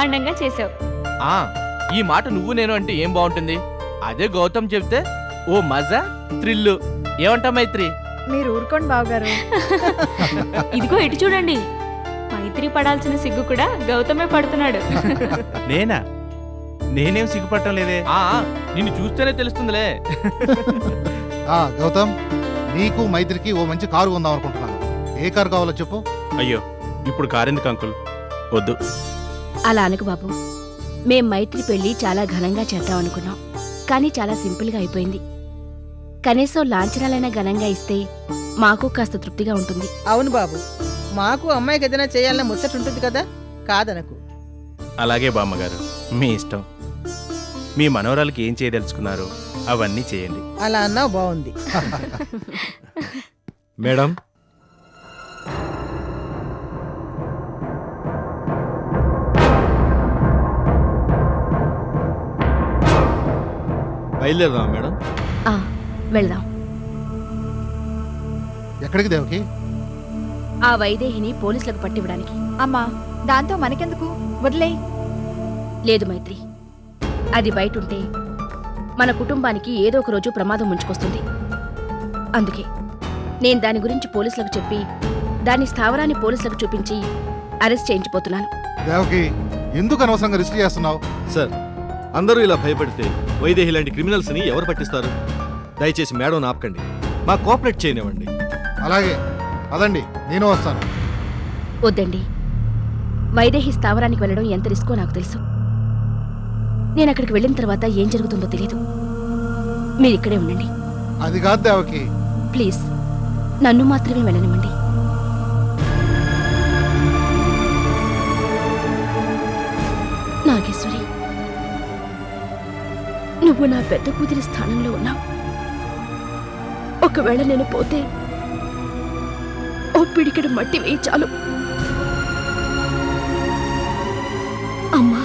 బ్రహ్మాండంగా చేసావు. ఈ మాట నువ్వు నేను అంటే ఏం బాగుంటుంది? అదే గౌతమ్ చెప్తే ఓ మజా థ్రిల్లు. ఏమంటా మైత్రి? మీరు ఊరుకోండి బావగారు. ఇదిగో ఇటు చూడండి, మైత్రి పడాల్సిన సిగ్గు కూడా గౌతమే పడుతున్నాడు. నేనేం సిగ్గుపడటం లేదే. నిన్ను చూస్తేనే తెలుస్తుందిలే. గౌతమ్, నీకు మైత్రికి ఓ మంచి కారు కొందాం అనుకుంటున్నాను. ఏ కారు కావాలో చెప్పు. అయ్యో, ఇప్పుడు కారెందుకు అంకుల్? వద్దు. అలా అనకు బాబు. మేం మైత్రి పెళ్లి చాలా ఘనంగా చేద్దాం అనుకున్నాం, కానీ చాలా సింపుల్గా అయిపోయింది. కనీసం లాంఛనాలైనా ఘనంగా ఇస్తే మాకు కాస్త తృప్తిగా ఉంటుంది. అవును బాబు, మాకు అమ్మాయికి ఏదైనా చేయాలన్న ముచ్చట ఉంటుంది కదా, కాదనకు. అలాగే బామ్మగారు, మీ ఇష్టం. మీ మనవరాలకి ఏం చేయదలుచుకున్నారో అవన్నీ చేయండి. అలా అన్నావు, బాగుంది. మేడం, బయలుదేరదాం మేడం. వెళ్దాం. ఎక్కడికి దేవకి? ఆ వైదేహిని పోలీసులకు పట్టివ్వడానికి. అమ్మా, దాంతో మనకెందుకు, వదిలే. లేదు మైత్రి, అది బయటుంటే మన కుటుంబానికి ఏదో ఒక రోజు ప్రమాదం ముంచుకొస్తుంది. అందుకే నేను దాని గురించి పోలీసులకు చెప్పి దాని స్థావరాన్ని పోలీసులకు చూపించి అరెస్ట్ చేయించిపోతున్నాను. దేవకి, ఎందుకు అనవసరంగా రిస్క్ చేస్తున్నావు? సార్, అందరూ ఇలా భయపడితే వైదేహి లాంటి క్రిమినల్స్ ని ఎవరు పట్టిస్తారు? దయచేసి మేడం ఆపకండి, మా కోఆపరేట్ చేయనివ్వండి. అలాగే అదండి, నేను వస్తాను. వద్దండి, వైదేహి స్థావరానికి వెళ్ళడం ఎంత రిస్కో నాకు తెలుసు. నేను అక్కడికి వెళ్ళిన తర్వాత ఏం జరుగుతుందో తెలియదు. మీరిక్కడే ఉండండి. అది కాదు దేవకి. ప్లీజ్, నన్ను మాత్రమే వెళ్ళనివ్వండి. నాగేశ్వరి, నువ్వు నా పెద్ద కూతురి స్థానంలో ఉన్నావు. ఒకవేళ నేను పోతే ఓ పిడికెడు మట్టి వేయి చాలు. అమ్మా,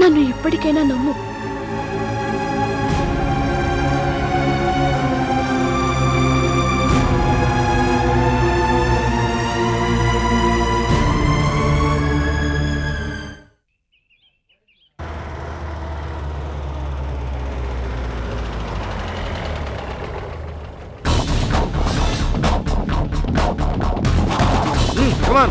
నన్ను ఇప్పటికైనా నమ్ము. Come on.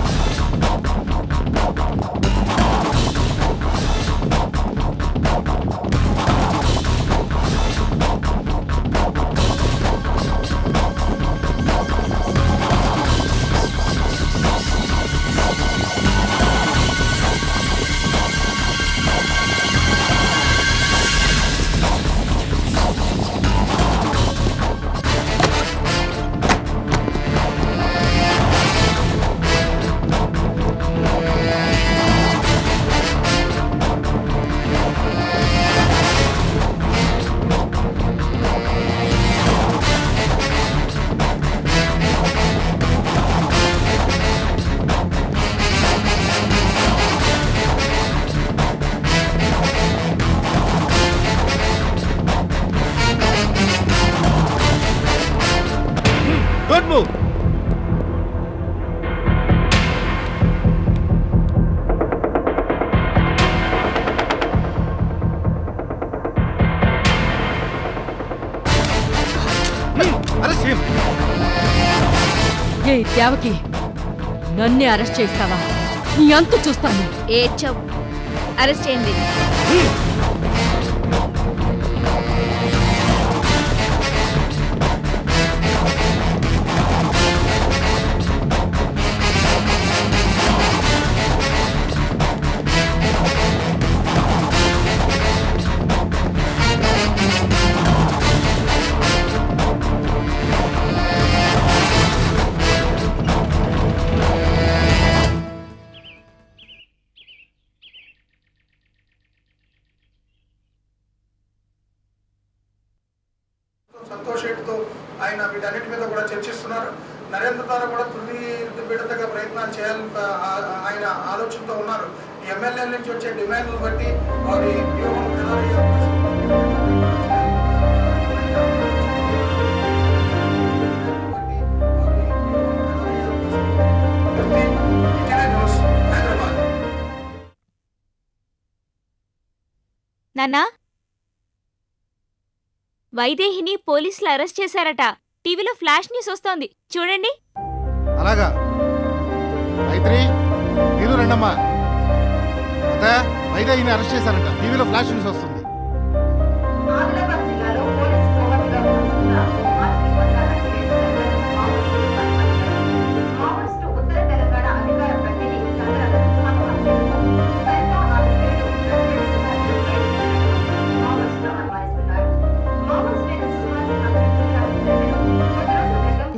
Don't move. Arrest him. ఏ దేవకి, నన్నే అరెస్ట్ చేస్తావా? నీ అంతు చూస్తాను. ఏడ్చావు, అరెస్ట్ చేయండి. సంతోష్ రెడ్డితో ఆయన వీటన్నిటి మీద కూడా చర్చిస్తున్నారు. నరేంద్ర ద్వారా కూడా తుది విడతగా ప్రయత్నాలు చేయాలని ఆయన ఆలోచనతో ఉన్నారు. ఎమ్మెల్యేల నుంచి వచ్చే డిమాండ్లను బట్టి వారి వ్యూహం నాన్నా, వైదేహిని పోలీసులు అరెస్ట్ చేశారట. టీవీలో ఫ్లాష్ న్యూస్ వస్తోంది, చూడండి. అలాగా మైత్రి, మీరు రండమ్మా. అదే వైదేహిని అరెస్ట్ చేశారంట, టీవీలో ఫ్లాష్ న్యూస్ వస్తుంది.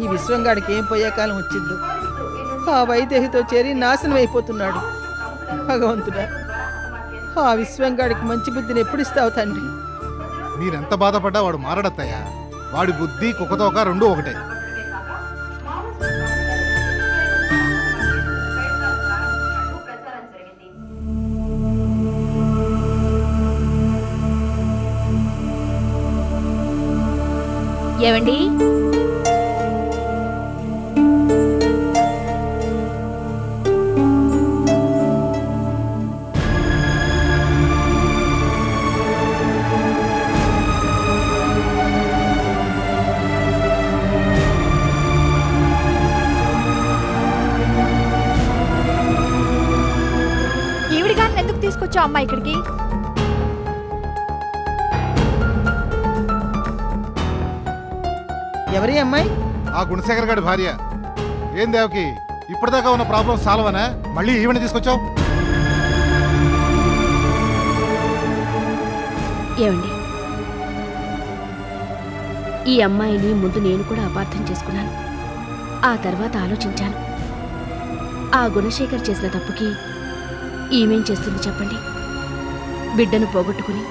ఈ విశ్వంగాడికి ఏం పోయే కాలం వచ్చిందో. ఆ వైదేహితో చేరి నాశనం అయిపోతున్నాడు. భగవంతుడా, ఆ విశ్వంగాడికి మంచి బుద్ధిని ఎప్పుడు ఇస్తావు తండ్రి? మీరెంత బాధపడ్డా వాడు మారడత్తయ్యా. వాడి బుద్ధి కుక్కతోక రెండూ ఒకటే. ఏవండి, ఈవిడి గారిని ఎందుకు తీసుకొచ్చావు అమ్మా ఇక్కడికి? ఎవరి అమ్మాయి? ఆ గుణశేఖర్ గారి భార్య. ఏం దేవకి, ఇప్పటిదాకా ఉన్న ప్రాబ్లం సాల్వ్ అనా? మళ్ళీ ఈవెంట్ తీసుకొచ్చావు? ఏవండి, ఈ అమ్మాయిని ముందు నేను కూడా అపార్థం చేసుకున్నాను. ఆ తర్వాత ఆలోచించాను. ఆ గుణశేఖర్ చేసిన తప్పుకి ఈమెం చేస్తుంది చెప్పండి? బిడ్డను పోగొట్టుకుని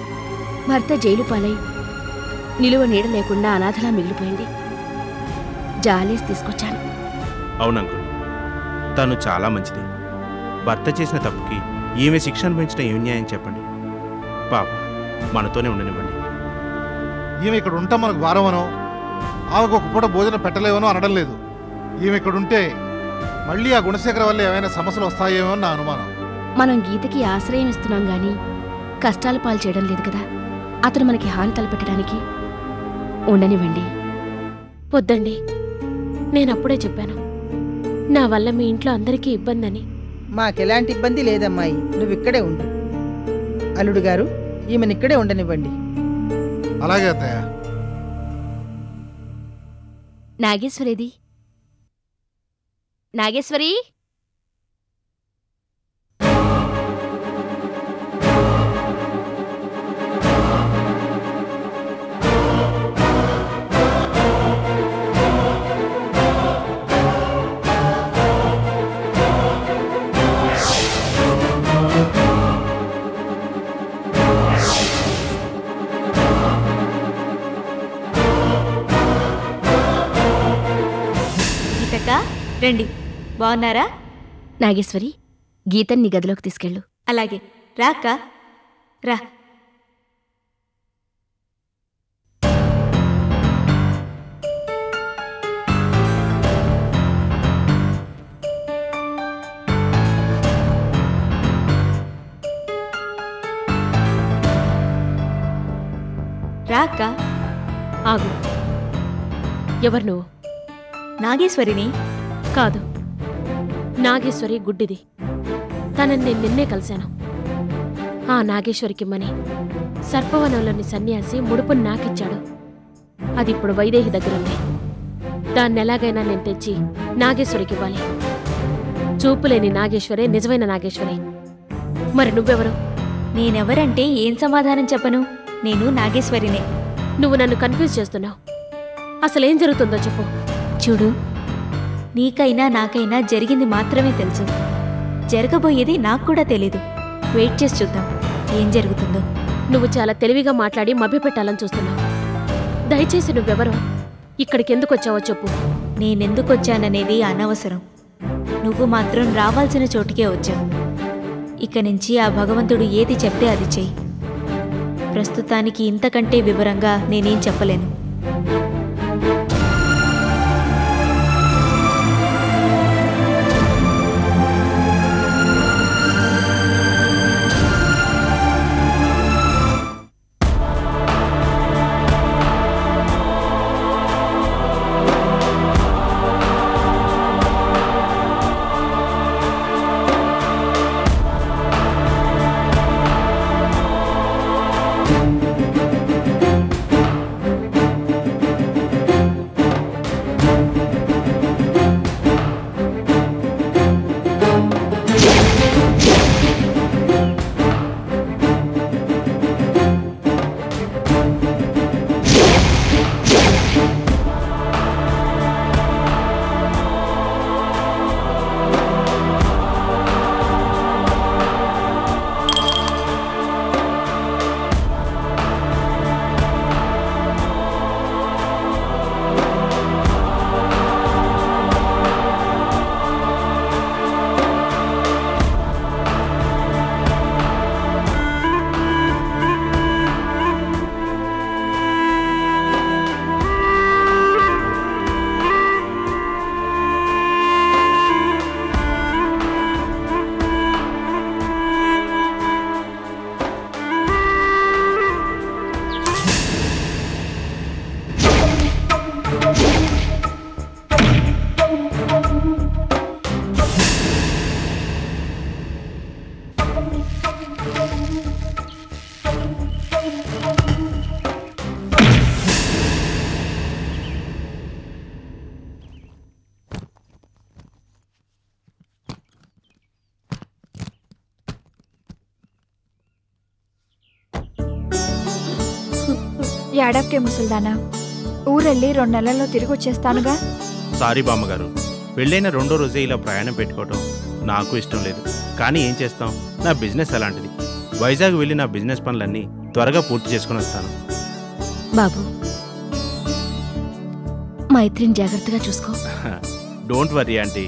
భర్త జైలు పాలై నిలువ నీడ లేకుండా అనాథలా మిగిలిపోయింది. జాలేసి తీసుకొచ్చాను. అవునంకుల్, తను చాలా మంచిది. భర్త చేసిన తప్పుకి ఈమె శిక్ష అనుభవించడం ఏం న్యాయం చెప్పండి? పాప మనతోనే ఉండనివ్వండి. ఈమె ఇక్కడ ఉంటాం మనకు భారమనో, ఆమెకు ఒక పూట భోజనం పెట్టలేవనో అనడం లేదు. ఈమె ఇక్కడ ఉంటే మళ్ళీ ఆ గుణశేఖర్ వల్ల ఏమైనా సమస్యలు వస్తాయేమో నా అనుమానం. మనం గీతకి ఆశ్రయం ఇస్తున్నాం గాని కష్టాల పాలు చేయడం లేదు కదా. అతను మనకి హాని తలపెట్టడానికి. ఉండనివ్వండి. వద్దండి, నేనప్పుడే చెప్పాను, నా వల్ల మీ ఇంట్లో అందరికీ ఇబ్బందని. మాకెలాంటి ఇబ్బంది లేదమ్మాయి, నువ్వు ఇక్కడే ఉండు. అల్లుడు గారు, ఈమెనిక్కడే ఉండనివ్వండి. అలాగే అత్తయ్య. నాగేశ్వరేది? నాగేశ్వరి, రండి. బాగున్నారా? నాగేశ్వరి, గీతని నీ గదిలోకి తీసుకెళ్ళు. అలాగే. రా అక్క, రా. రా అక్క. ఆగు. ఎవరు నువ్వు? నాగేశ్వరిని. కాదు, నాగేశ్వరి గుడ్డిది. తనని నేను నిన్నే కలిశాను. ఆ నాగేశ్వరికిమ్మని సర్పవనంలోని సన్యాసి ముడుపుని నాకిచ్చాడు. అది ఇప్పుడు వైదేహి దగ్గరుంది. దాన్ని ఎలాగైనా నేను తెచ్చి నాగేశ్వరికి ఇవ్వాలి. చూపులేని నాగేశ్వరే నిజమైన నాగేశ్వరి. మరి నువ్వెవరు? నేనెవరంటే ఏం సమాధానం చెప్పను? నేను నాగేశ్వరినే. నువ్వు నన్ను కన్ఫ్యూజ్ చేస్తున్నావు. అసలేం జరుగుతుందో చెప్పు. చూడు, నీకైనా నాకైనా జరిగింది మాత్రమే తెలుసు. జరగబోయేది నాకు కూడా తెలీదు. వెయిట్ చేసి చూద్దాం ఏం జరుగుతుందో. నువ్వు చాలా తెలివిగా మాట్లాడి మభ్యపెట్టాలని చూస్తున్నావు. దయచేసి నువ్వెవరో, ఇక్కడికి ఎందుకు వచ్చావో చెప్పు. నేనెందుకొచ్చాననేది అనవసరం. నువ్వు మాత్రం రావాల్సిన చోటుకే వచ్చావు. ఇక నుంచి ఆ భగవంతుడు ఏది చెప్తే అది చెయ్యి. ప్రస్తుతానికి ఇంతకంటే వివరంగా నేనేం చెప్పలేను. ఏడవకే ముసల్దానా. ఊరెళ్ళి 2 నెలల్లో తిరిగి వచ్చేస్తానుగా. సారీ బామ్మగారు, పెళ్ళైన 2వ రోజే ఇలా ప్రయాణం పెట్టుకోవటం నాకు ఇష్టం లేదు. కానీ ఏం చేస్తాం, నా బిజినెస్ అలాంటిది. వైజాగ్ వెళ్ళి నా బిజినెస్ పనులన్నీ త్వరగా పూర్తి చేసుకుని వస్తాను. బాబు, మైత్రిని జాగ్రత్తగా చూసుకో. Don't worry aunty.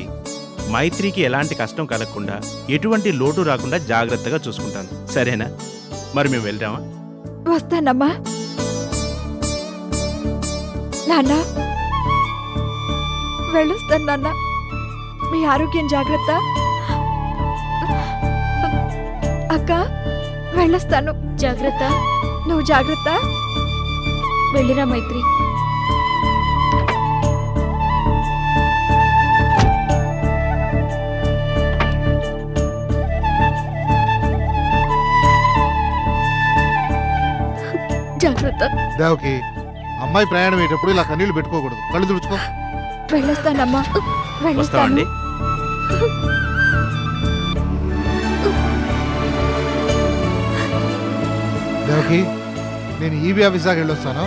మైత్రికి ఎలాంటి కష్టం కలగకుండా, ఎటువంటి లోటు రాకుండా జాగ్రత్తగా చూసుకుంటాను. సరేనా? మరి మేము వెళ్దామా? వస్తానమ్మా. నాన్న, వెళ్ళొస్తాను నాన్న. మీ ఆరోగ్యం జాగ్రత్త. అక్క, వెళ్ళొస్తాను. జాగ్రత్త. నువ్వు జాగ్రత్త. వెళ్ళిరా మైత్రి. జాగ్రత్త. దేవకి, అమ్మాయి ప్రయాణం అయ్యేటప్పుడు ఇలా కన్నీళ్లు పెట్టుకోకూడదు. కళ్ళు తుడుచుకో. వెళ్ళొస్తానమ్మా. వస్తామండి. దేవకి, నేను ఈబీ ఆఫీస్ దాకా వెళ్ళొస్తాను.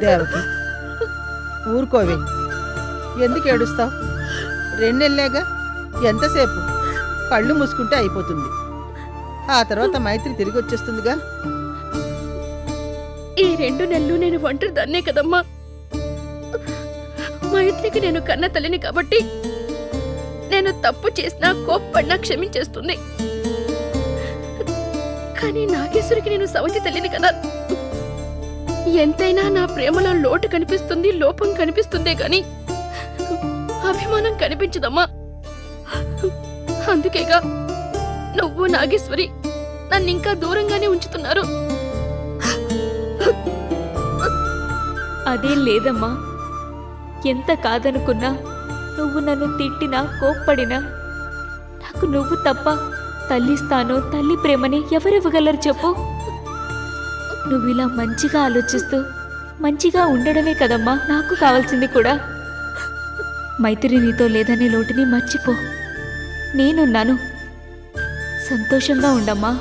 దేవకి, ఊరుకోవే. ఎందుకు ఏడుస్తావు? 2 నెలలేగా, ఎంతసేపు? కళ్ళు మూసుకుంటే అయిపోతుంది. ఆ తర్వాత మైత్రి తిరిగి వచ్చేస్తుందిగా. ఈ 2 నెలలు నేను ఒంటరి దాన్నే కదమ్మా. మైత్రికి నేను కన్న తల్లిని కాబట్టి నేను తప్పు చేసినా కోప్పడినా క్షమించేస్తుంది. కానీ నాగేశ్వరికి నేను సవతి తల్లిని కదా. ఎంతైనా నా ప్రేమలో లోటు కనిపిస్తుంది, లోపం కనిపిస్తుందే గాని అభిమానం కనిపించదమ్మా. అందుకేగా నువ్వు నాగేశ్వరి నన్నింకా దూరంగానే ఉంచుతున్నారు. అదేం లేదమ్మా. ఎంత కాదనుకున్నా, నువ్వు నన్ను తిట్టినా కోప్పడినా నాకు నువ్వు తప్ప తల్లి స్థానం, తల్లి ప్రేమని ఎవరివ్వగలరు చెప్పు? నువ్వు ఇలా మంచిగా ఆలోచిస్తూ మంచిగా ఉండడమే కదమ్మా నాకు కావాల్సింది కూడా. మైత్రి నీతో లేదనే లోటుని మర్చిపో. నేనున్నాను. సంతోషంగా ఉండమ్మా.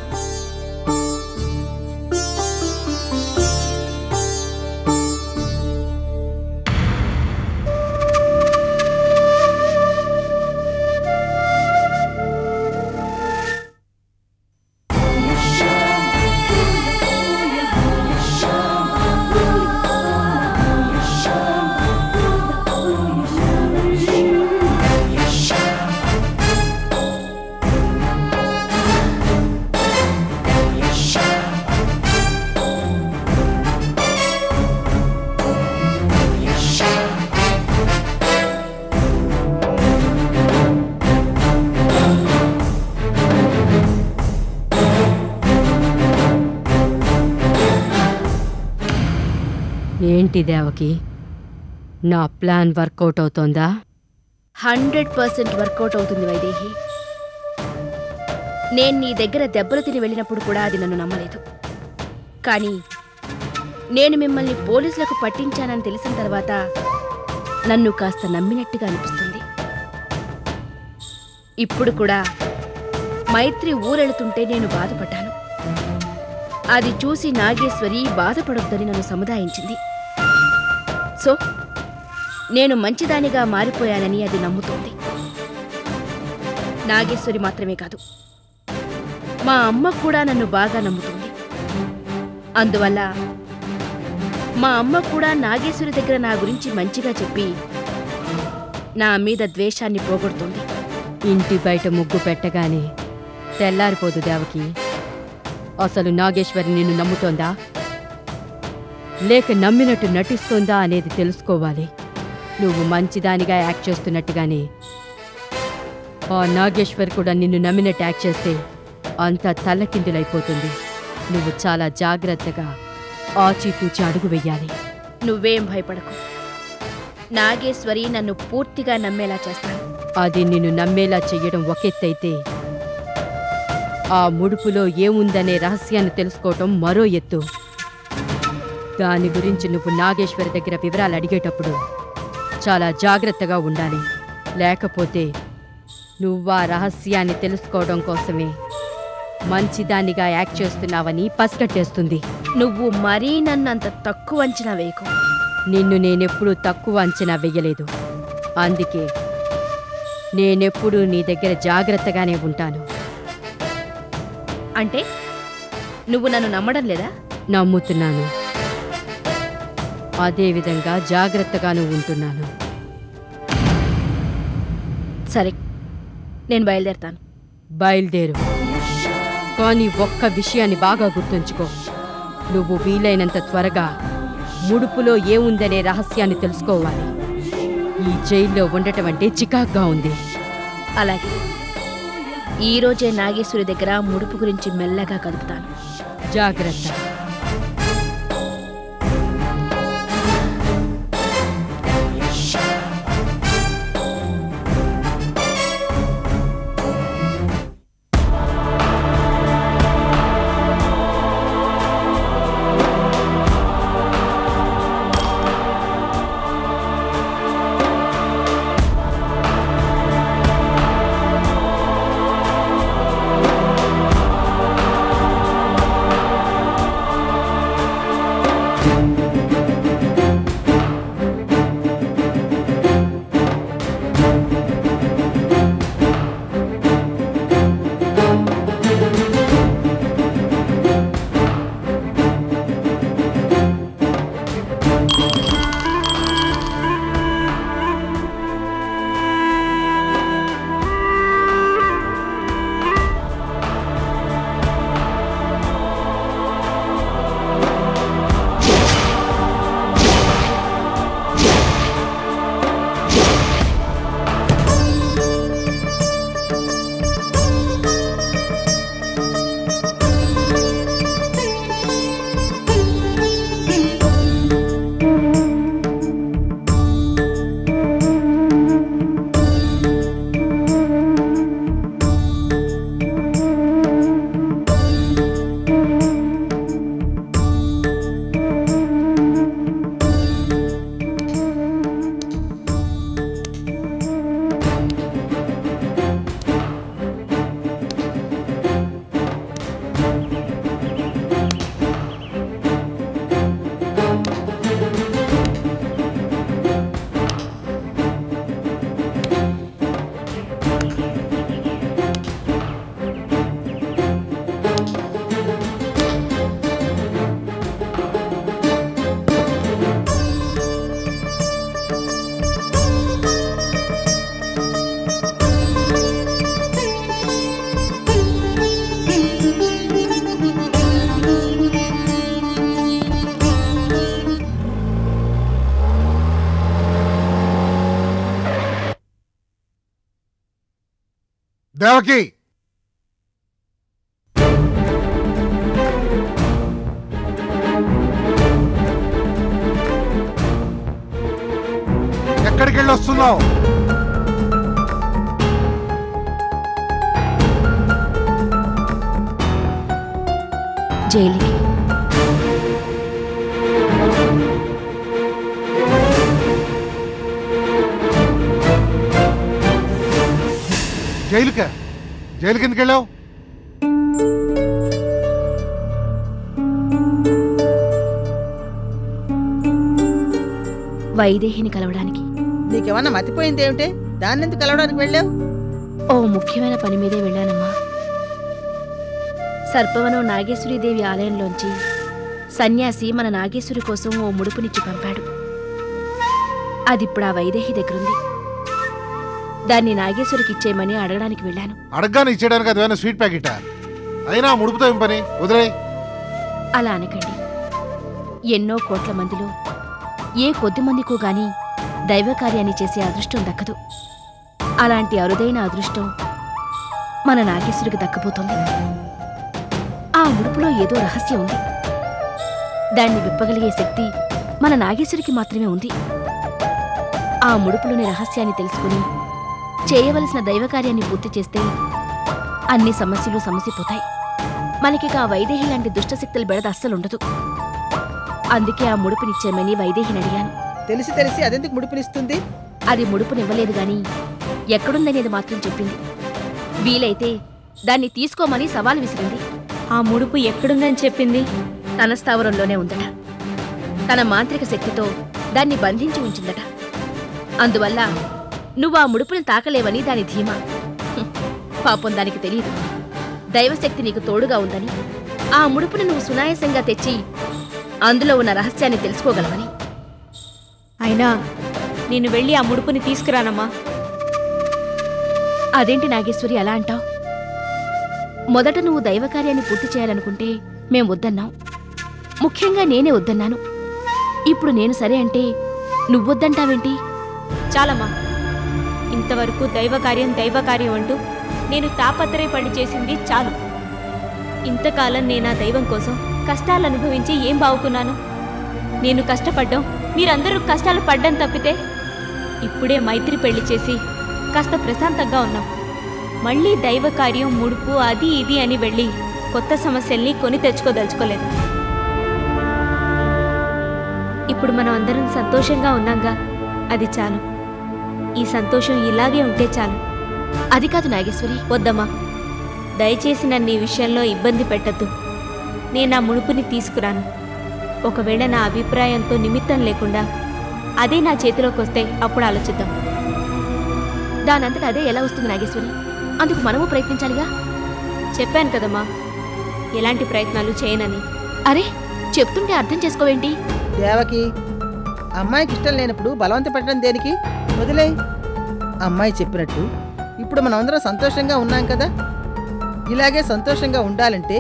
ఏంటి దేవకి, నా ప్లాన్ వర్కౌట్ అవుతోందా? 100% వర్కౌట్ అవుతుంది వైదేహి. నేను నీ దగ్గర దెబ్బలు తిని వెళ్ళినప్పుడు కూడా అది నన్ను నమ్మలేదు. కానీ నేను మిమ్మల్ని పోలీసులకు పట్టించానని తెలిసిన తర్వాత నన్ను కాస్త నమ్మినట్టుగా అనిపిస్తుంది. ఇప్పుడు కూడా మైత్రి ఊరెళ్తుంటే నేను బాధపడ్డాను. అది చూసి నాగేశ్వరి బాధపడొద్దని నన్ను సముదాయించింది. సో నేను మంచిదానిగా మారిపోయానని అది నమ్ముతోంది. నాగేశ్వరి మాత్రమే కాదు, మా అమ్మ కూడా నన్ను బాగా నమ్ముతుంది. అందువల్ల మా అమ్మ కూడా నాగేశ్వరి దగ్గర నా గురించి మంచిగా చెప్పి నా మీద ద్వేషాన్ని పోగొడుతుంది. ఇంటి బయట ముగ్గు పెట్టగానే తెల్లారిపోదు దేవకి. అసలు నాగేశ్వరి నిన్ను నమ్ముతోందా లేక నమ్మినట్టు నటిస్తోందా అనేది తెలుసుకోవాలి. నువ్వు మంచిదానిగా యాక్ట్ చేస్తున్నట్టుగానే ఆ నాగేశ్వరి కూడా నిన్ను నమ్మినట్టు యాక్ట్ చేస్తే అంతా తల్లకిందులైపోతుంది. నువ్వు చాలా జాగ్రత్తగా ఆచితూచి అడుగు వెయ్యాలి. నువ్వేం భయపడకు. నాగేశ్వరి నన్ను పూర్తిగా నమ్మేలా చేస్తాను. అది నిన్ను నమ్మేలా చెయ్యడం ఒకెత్తైతే ఆ ముడుపులో ఏముందనే రహస్యాన్ని తెలుసుకోవటం మరో ఎత్తు. దాని గురించి నువ్వు నాగేశ్వరి దగ్గర వివరాలు అడిగేటప్పుడు చాలా జాగ్రత్తగా ఉండాలి. లేకపోతే నువ్వా రహస్యాన్ని తెలుసుకోవడం కోసమే మంచిదానిగా యాక్ట్ చేస్తున్నావని పసిగట్టేస్తుంది. నువ్వు మరీ నన్నంత తక్కువ అంచనా వేయకు. నిన్ను నేనెప్పుడూ తక్కువ అంచనా వెయ్యలేదు. అందుకే నేనెప్పుడూ నీ దగ్గర జాగ్రత్తగానే ఉంటాను. అంటే నువ్వు నన్ను నమ్మడం లేదా? నమ్ముతున్నాను. అదేవిధంగా జాగ్రత్తగాను ఉంటున్నాను. సరే, నేను బయలుదేరతాను. బయలుదేరు. కానీ ఒక్క విషయాన్ని బాగా గుర్తుంచుకో. నువ్వు వీలైనంత త్వరగా ముడుపులో ఏముందనే రహస్యాన్ని తెలుసుకోవాలి. ఈ జైల్లో ఉండటం అంటే చికాగ్గా ఉంది. అలాగే ఈరోజే నాగేశ్వరి దగ్గర ముడుపు గురించి మెల్లగా కదుపుతాను. జాగ్రత్త. దేవకి, ఎక్కడికి వెళ్ళి వస్తున్నావు? జైలుకి. జైలుకా? జైలుకి ఎందుకు వెళ్ళావు? వైదేహిని కలవడానికి. నీకేమన్నా మతిపోయింది ఏమిటే? దాన్ని ఎందుకు కలవడానికి వెళ్ళావు? ఓ ముఖ్యమైన పని మీదే వెళ్ళానమ్మా. సర్పవనం నాగేశ్వరీదేవి ఆలయంలోంచి సన్యాసి మన నాగేశ్వరి కోసం ఓ ముడుపునిచ్చి పంపాడు. అదిప్పుడు ఆ వైదేహి దగ్గరుంది. దాన్ని నాగేశ్వరికి ఇచ్చేయమని అడగడానికి వెళ్ళాను. అడగగానే ఇచ్చేయడానికి అదేమైనా స్వీట్ ప్యాకెటా? అయినా ముడుపుతో ఏం పని? వదిలే. అలా అనకండి. ఎన్నో కోట్ల మందిలో ఏ కొద్ది మందికో గాని దైవ కార్యాన్ని చేసే అదృష్టం దక్కదు. అలాంటి అరుదైన అదృష్టం మన నాగేశ్వరికి దక్కబోతోంది. ఆ ముడుపులో ఏదో రహస్యం ఉంది. దాన్ని విప్పగలిగే శక్తి మన నాగేశ్వరికి మాత్రమే ఉంది. ఆ ముడుపులోని రహస్యాన్ని తెలుసుకుని చేయవలసిన దైవకార్యాన్ని పూర్తి చేస్తే అన్ని సమస్యలు సమసిపోతాయి. మనకిక ఆ వైదేహి లాంటి దుష్టశక్తుల బెడద అస్సలుండదు. అందుకే ఆ ముడుపునిచ్చేమని వైదేహిని అడిగాను. తెలిసి తెలిసి అదెందుకు ముడుపునిస్తుంది? అది ముడుపునివ్వలేదు గాని ఎక్కడుందనేది మాత్రం చెప్పింది. వీలైతే దాన్ని తీసుకోమని సవాల్ విసిరింది. ఆ ముడుపు ఎక్కడుందని చెప్పింది? తన స్థావరంలోనే ఉందట. తన మాంత్రిక శక్తితో దాన్ని బంధించి ఉంచిందట. అందువల్ల నువ్వు ఆ ముడుపుని తాకలేవని దాని ధీమా. పాపం దానికి తెలియదు దైవశక్తి నీకు తోడుగా ఉందని. ఆ ముడుపుని నువ్వు సునాయాసంగా తెచ్చి అందులో ఉన్న రహస్యాన్ని తెలుసుకోగలవని. అయినా నేను వెళ్ళి ఆ ముడుపుని తీసుకురానమ్మా. అదేంటి నాగేశ్వరి అలా అంటావు? మొదట నువ్వు దైవకార్యాన్ని పూర్తి చేయాలనుకుంటే మేం వద్దన్నాం. ముఖ్యంగా నేనే వద్దన్నాను. ఇప్పుడు నేను సరే అంటే నువ్వొద్దంటావేంటి? చాలమ్మా, ఇంతవరకు దైవకార్యం అంటూ నేను తాపత్రయపడి చేసింది చాలు. ఇంతకాలం నేను ఆ దైవం కోసం కష్టాలు అనుభవించి ఏం బావుకున్నాను? నేను కష్టపడ్డం, మీరందరూ కష్టాలు పడ్డం తప్పితే ఇప్పుడే మైత్రి పెళ్లి చేసి కాస్త ప్రశాంతంగా ఉన్నాం. మళ్ళీ దైవకార్యం, ముడుపు, అది ఇది అని వెళ్ళి కొత్త సమస్యల్ని కొని తెచ్చుకోదలుచుకోలేదు. ఇప్పుడు మనం అందరం సంతోషంగా ఉన్నాంగా, అది చాలు. ఈ సంతోషం ఇలాగే ఉంటే చాలు. అది కాదు నాగేశ్వరి. వద్దమ్మా, దయచేసి నన్ను ఈ విషయంలో ఇబ్బంది పెట్టద్దు. నేను ఆ ముడుపుని తీసుకురాను. ఒకవేళ నా అభిప్రాయంతో నిమిత్తం లేకుండా అదే నా చేతిలోకి వస్తే అప్పుడు ఆలోచిద్దాం. దానంతట అదే ఎలా వస్తుంది నాగేశ్వరి? అందుకు మనము ప్రయత్నించాలిగా. చెప్పాను కదమ్మా, ఎలాంటి ప్రయత్నాలు చేయనని. అరే, చెప్తుంటే అర్థం చేసుకోవేంటి? దేవకి, అమ్మాయికి ఇష్టం లేనప్పుడు బలవంత పెట్టడం దేనికి? వదిలే. అమ్మాయి చెప్పినట్టు ఇప్పుడు మనం అందరం సంతోషంగా ఉన్నాం కదా. ఇలాగే సంతోషంగా ఉండాలంటే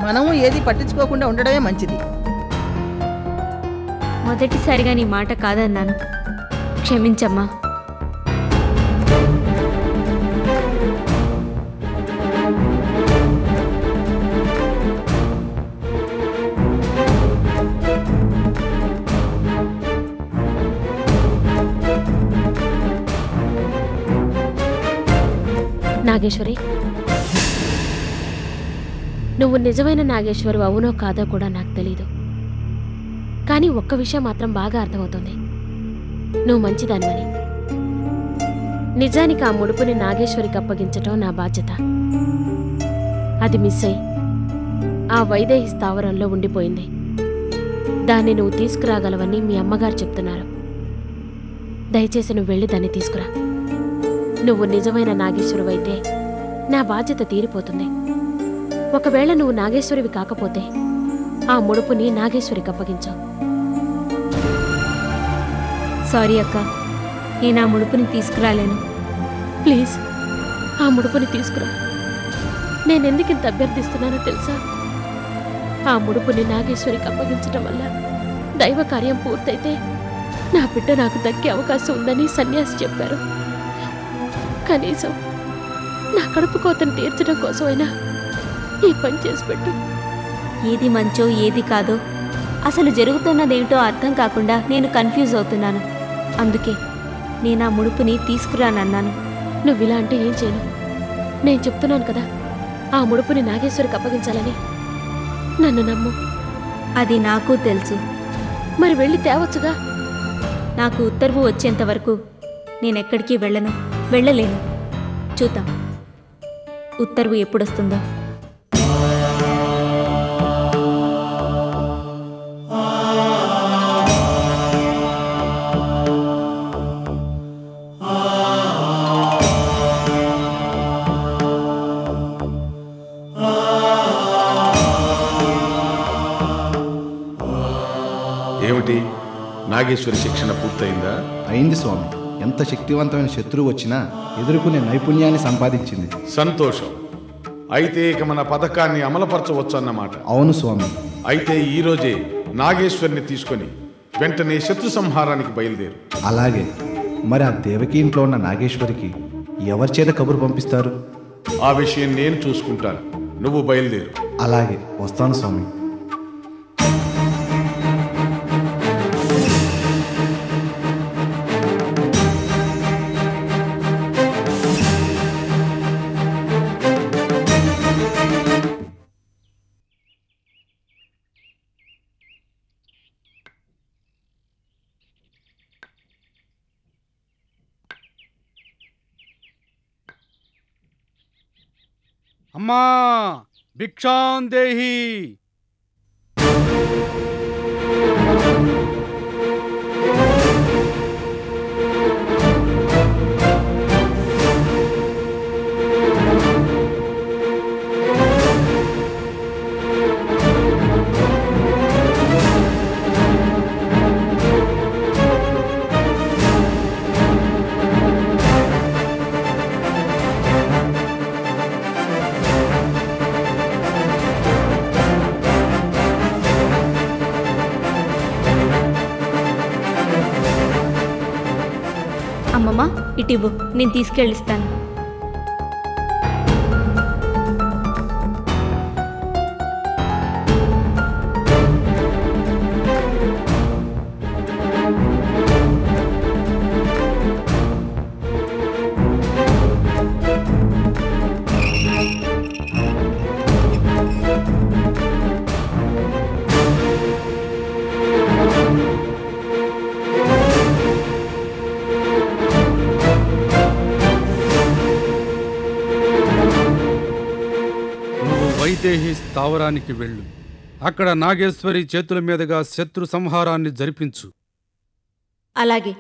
మనము ఏది పట్టించుకోకుండా ఉండడమే మంచిది. మొదటిసారిగా నీ మాట కాదన్నాను, క్షమించమ్మా. నాగేశ్వరి, నువ్వు నిజమైన నాగేశ్వరు అవునో కాదో కూడా నాకు తెలీదు. కానీ ఒక్క విషయం మాత్రం బాగా అర్థమవుతుంది, నువ్వు మంచిదానివని. నిజానికి ఆ ముడుపుని నాగేశ్వరికి అప్పగించటం నా బాధ్యత. అది మిస్ అయి ఆ వైదేహి స్థావరంలో ఉండిపోయింది. దాన్ని నువ్వు తీసుకురాగలవని మీ అమ్మగారు చెప్తున్నారు. దయచేసి నువ్వు వెళ్ళి దాన్ని తీసుకురా. నువ్వు నిజమైన నాగేశ్వరువైతే నా బాధ్యత తీరిపోతుంది. ఒకవేళ నువ్వు నాగేశ్వరివి కాకపోతే ఆ ముడుపుని నాగేశ్వరికి అప్పగించావు. సారీ అక్క, నేను ఆ ముడుపుని తీసుకురాలేను. ప్లీజ్ ఆ ముడుపుని తీసుకురా. నేనెందుకు ఇంత అభ్యర్థిస్తున్నానో తెలుసా? ఆ ముడుపుని నాగేశ్వరికి అప్పగించడం వల్ల దైవ కార్యం పూర్తయితే నా బిడ్డ నాకు దక్కే అవకాశం ఉందని సన్యాసి చెప్పారు. కనీసం నా కడుపు కోతను తీర్చడం కోసమైనా ఈ పని చేసి పెట్టు. ఏది మంచో ఏది కాదో అసలు జరుగుతున్నదేమిటో అర్థం కాకుండా నేను కన్ఫ్యూజ్ అవుతున్నాను. అందుకే నేను ఆ ముడుపుని తీసుకురానన్నాను. నువ్వు ఇలా అంటే ఏం చేయను? నేను చెప్తున్నాను కదా, ఆ ముడుపుని నాగేశ్వరికి అప్పగించాలని. నన్ను నమ్ము. అది నాకు తెలుసు. మరి వెళ్ళి తేవచ్చుగా. నాకు ఉత్తర్వు వచ్చేంత వరకు నేనెక్కడికి వెళ్ళలేను. చూద్దాం ఉత్తర్వు ఎప్పుడొస్తుందో. ఏమిటి, నాగేశ్వరి శిక్షణ పూర్తయిందా? అయింది స్వామి. ఎంత శక్తివంతమైన శత్రువు వచ్చినా ఎదుర్కొనే నైపుణ్యాన్ని సంపాదించింది. సంతోషం. అయితే ఇక మన పథకాన్ని అమలుపరచవచ్చు అన్నమాట. అవును స్వామి. అయితే ఈరోజే నాగేశ్వరిని తీసుకొని వెంటనే శత్రు సంహారానికి బయలుదేరు. అలాగే. మరి ఆ దేవకి ఇంట్లో ఉన్న నాగేశ్వరికి ఎవరి చేత కబురు పంపిస్తారు? ఆ విషయం నేను చూసుకుంటాను. నువ్వు బయలుదేరు. అలాగే వస్తాను స్వామి. అమ్మా భిక్షాం దేహి. అమ్మమ్మ ఇటివ్వు, నేను తీసుకెళ్ళిస్తాను. వైదేహి స్థావరానికి వెళ్ళు. అక్కడ నాగేశ్వరి చేతుల మీదుగా శత్రు సంహారాన్ని జరిపించు. అలాగే.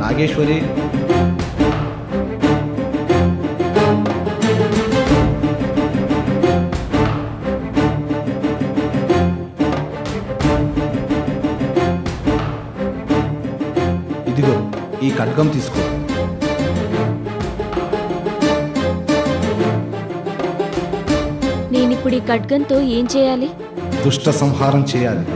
నాగేశ్వరి, ఇదిగో ఈ ఖడ్గం తీసుకో. నేనిప్పుడు ఈ ఖడ్గంతో ఏం చేయాలి? దుష్ట సంహారం చేయాలి.